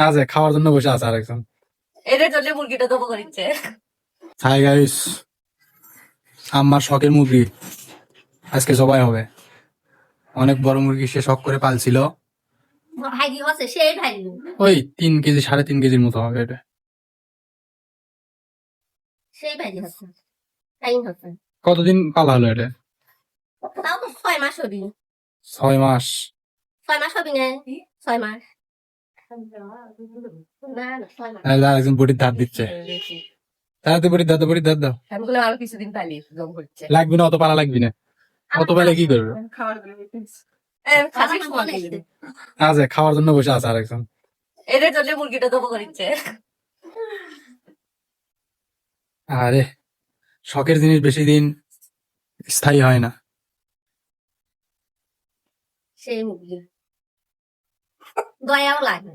আছে খাওয়ার জন্য বসে আছে আরেকজন। এদের জন্য মুরগিটা দেবো করিচ্ছে। হাই গাইস, আমার শখের মুরগি আজকে জবাই হবে। অনেক বড় মুরগি সে শখ করে পালছিল। ভাগি হচ্ছে সেই ভাগি। ওই 3 কেজি 3.5 কেজির মতো হবে এটা। সেই ভাগি হচ্ছে টাইম হচ্ছে। কতদিন পালা হলো এটা? তাও তো 6 মাস হবি। 6 মাস। 6 মাস হবি না? 6 মাস। না না 6 মাস। আরেকজন বটির ধার দিচ্ছে। তাড়াতাড়ি বটির ধার দাও। আমি বললাম আরো কিছুদিন পালি জম করছে। লাগবে না, অত পালা লাগবে না। অত পালে কি করবে? খাওয়ার খাসির সমান লাগবে। আছে খাওয়ার জন্য বসে আছে আরেকজন। এদের জন্য মুরগিটা দেবো করিচ্ছে। আরে শখের জিনিস বেশি দিন স্থায়ী হয় না। সেই মুরগি দয়াও লাগে।